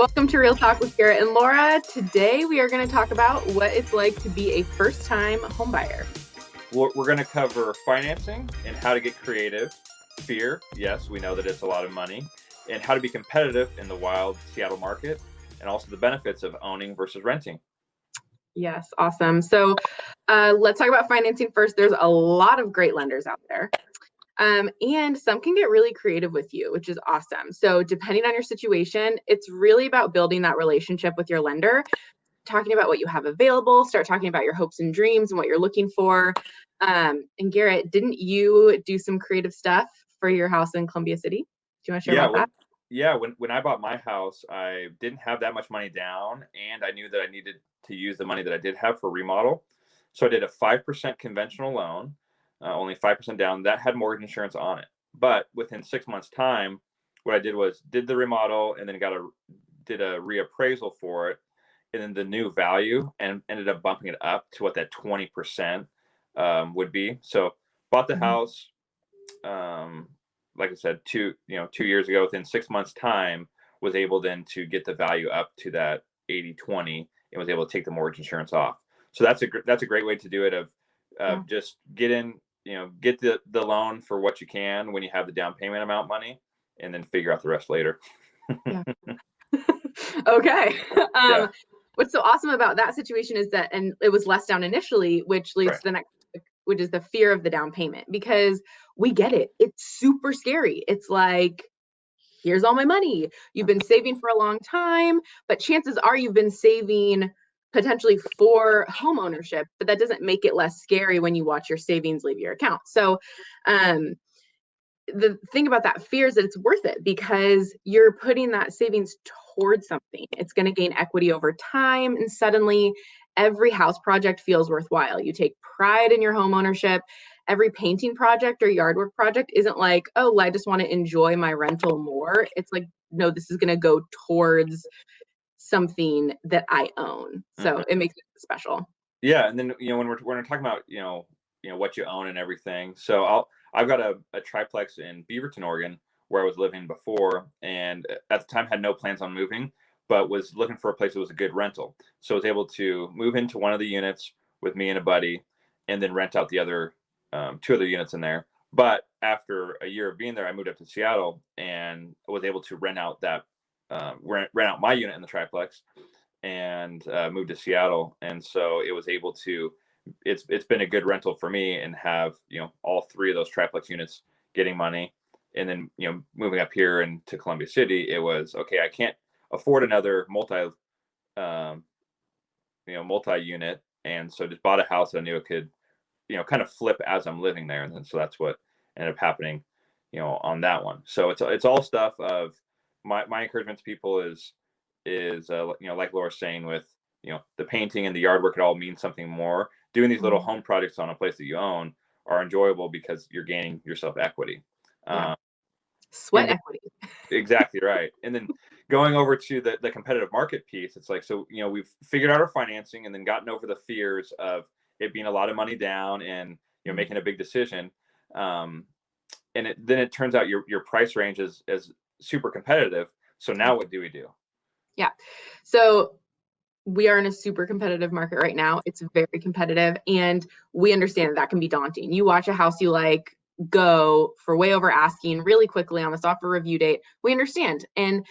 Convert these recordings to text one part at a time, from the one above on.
Welcome to Real Talk with Garrett and Laura. Today we are going to talk about what it's like to be a first-time homebuyer. We're going to cover financing and how to get creative, fear, yes, we know that it's a lot of money, and how to be competitive in the wild Seattle market, and also the benefits of owning versus renting. Yes, awesome. So let's talk about financing first. There's a lot of great lenders out there. And some can get really creative with you, which is awesome. So depending on your situation, it's really about building that relationship with your lender, talking about what you have available, start talking about your hopes and dreams and what you're looking for. And Garrett, didn't you do some creative stuff for your house in Columbia City? Do you want to share about that? When I bought my house, I didn't have that much money down, and I knew that I needed to use the money that I did have for remodel. So I did a 5% conventional loan, only 5% down. That had mortgage insurance on it. But within 6 months' time, what I did was did the remodel and then did a reappraisal for it, and then the new value, and ended up bumping it up to what that 20% would be. So bought the house. Like I said, 2 years ago, within 6 months' time, was able then to get the value up to that 80/20, and was able to take the mortgage insurance off. So that's a great way to do it. Just get the loan for what you can when you have the down payment amount money, and then figure out the rest later. Yeah. Okay. Yeah. What's so awesome about that situation is that, and it was less down initially, which leads to the next, which is the fear of the down payment, because we get it. It's super scary. It's like, here's all my money. You've been saving for a long time, but chances are you've been saving potentially for home ownership, but that doesn't make it less scary when you watch your savings leave your account. So, the thing about that fear is that it's worth it because you're putting that savings towards something. It's going to gain equity over time, and suddenly every house project feels worthwhile. You take pride in your home ownership. Every painting project or yard work project isn't like, oh, I just want to enjoy my rental more. It's like, no, this is going to go towards something that I own. So it makes it special. Yeah, and then when we're talking about what you own and everything. So I've got a triplex in Beaverton, Oregon, where I was living before, and at the time had no plans on moving, but was looking for a place that was a good rental. So I was able to move into one of the units with me and a buddy, and then rent out the other two other units in there. But after a year of being there, I moved up to Seattle and was able to rent out my unit in the triplex, and moved to Seattle. And so it was able to, it's been a good rental for me, and have all three of those triplex units getting money. And then moving up here into Columbia City, it was okay. I can't afford another multi-unit, and so just bought a house that I knew it could kind of flip as I'm living there. And then so that's what ended up happening on that one. So it's all stuff of my encouragement to people is like Laura's saying, with the painting and the yard work, it all means something more. Doing these little home projects on a place that you own are enjoyable because you're gaining yourself equity. Sweat equity. Exactly right. And then going over to the competitive market piece, it's like, so we've figured out our financing, and then gotten over the fears of it being a lot of money down, and making a big decision. And then it turns out your price range is super competitive. So now what do we do? Yeah. So we are in a super competitive market right now. It's very competitive, and we understand that can be daunting. You watch a house you like go for way over asking really quickly on the software review date. We understand. And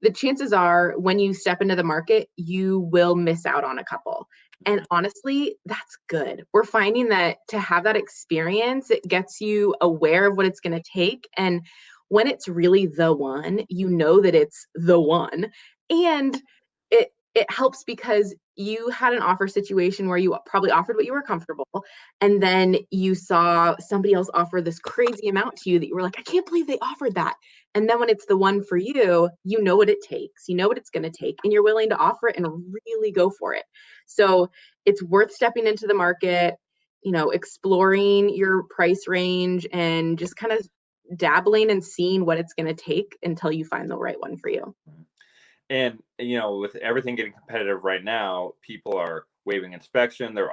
the chances are when you step into the market, you will miss out on a couple. And honestly, that's good. We're finding that to have that experience, it gets you aware of what it's going to take. And when it's really the one, you know that it's the one. And it helps because you had an offer situation where you probably offered what you were comfortable, and then you saw somebody else offer this crazy amount to you that you were like, I can't believe they offered that. And then when it's the one for you, you know what it takes, you know what it's going to take, and you're willing to offer it and really go for it. So it's worth stepping into the market, exploring your price range, and just kind of dabbling and seeing what it's going to take until you find the right one for you. And with everything getting competitive right now, people are waiving inspection. They're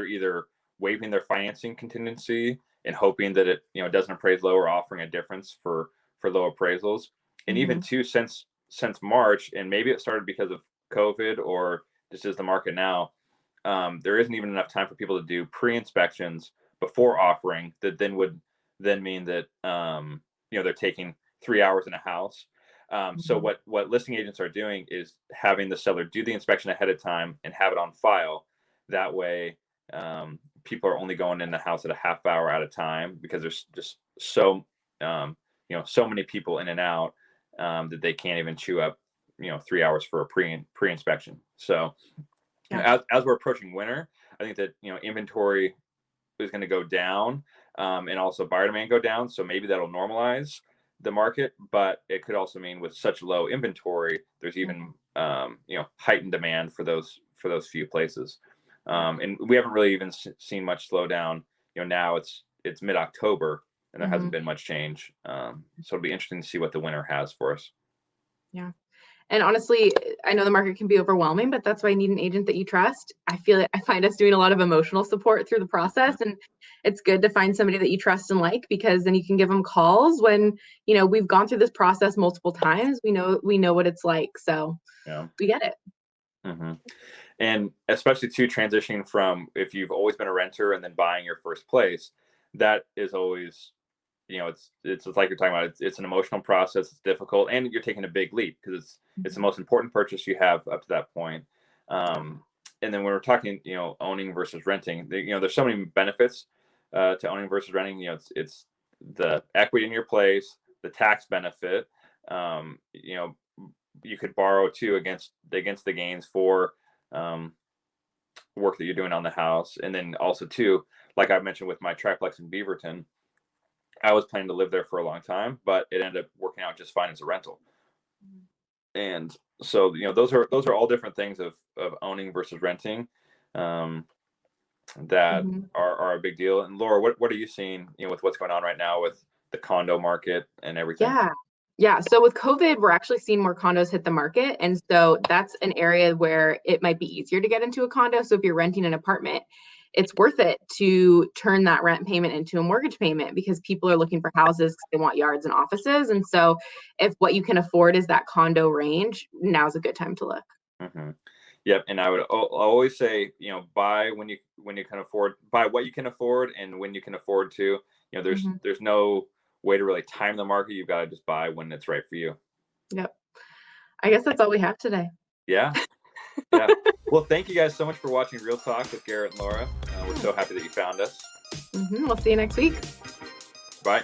either waiving their financing contingency and hoping that it doesn't appraise low, or offering a difference for low appraisals. And even too, since since March, and maybe it started because of COVID or just as the market now, there isn't even enough time for people to do pre-inspections before offering. That then would then mean that they're taking 3 hours in a house. So what listing agents are doing is having the seller do the inspection ahead of time and have it on file. That way, people are only going in the house at a half hour at a time, because there's just so so many people in and out that they can't even chew up 3 hours for a pre-inspection. So as we're approaching winter, I think that inventory is going to go down, and also buyer demand go down. So maybe that'll normalize the market, but it could also mean with such low inventory, there's even heightened demand for those few places. And we haven't really even seen much slowdown. Now it's mid-October and there hasn't been much change. So it'll be interesting to see what the winter has for us. Yeah. And honestly, I know the market can be overwhelming, but that's why you need an agent that you trust. I find us doing a lot of emotional support through the process, and it's good to find somebody that you trust and like, because then you can give them calls when, we've gone through this process multiple times. We know what it's like. So we get it. Mm-hmm. And especially too, transitioning from, if you've always been a renter and then buying your first place, that is always, it's like you're talking about, it's an emotional process. It's difficult, and you're taking a big leap because it's the most important purchase you have up to that point. And then when we're talking, owning versus renting, there's so many benefits to owning versus renting. It's the equity in your place, the tax benefit. You could borrow too against the gains for work that you're doing on the house. And then also too, like I mentioned with my triplex in Beaverton, I was planning to live there for a long time, but it ended up working out just fine as a rental. And so, those are all different things of owning versus renting that are a big deal. And Laura, what are you seeing, with what's going on right now with the condo market and everything? Yeah. So with COVID, we're actually seeing more condos hit the market. And so that's an area where it might be easier to get into a condo. So if you're renting an apartment, it's worth it to turn that rent payment into a mortgage payment, because people are looking for houses because they want yards and offices. And so if what you can afford is that condo range, now's a good time to look. Mm-hmm. Yep. And I would always say, buy when you can afford, buy what you can afford, and when you can afford to. There's no way to really time the market. You've got to just buy when it's right for you. Yep. I guess that's all we have today. Yeah. Well, thank you guys so much for watching Real Talk with Garrett and Laura. We're so happy that you found us. We'll see you next week. Bye.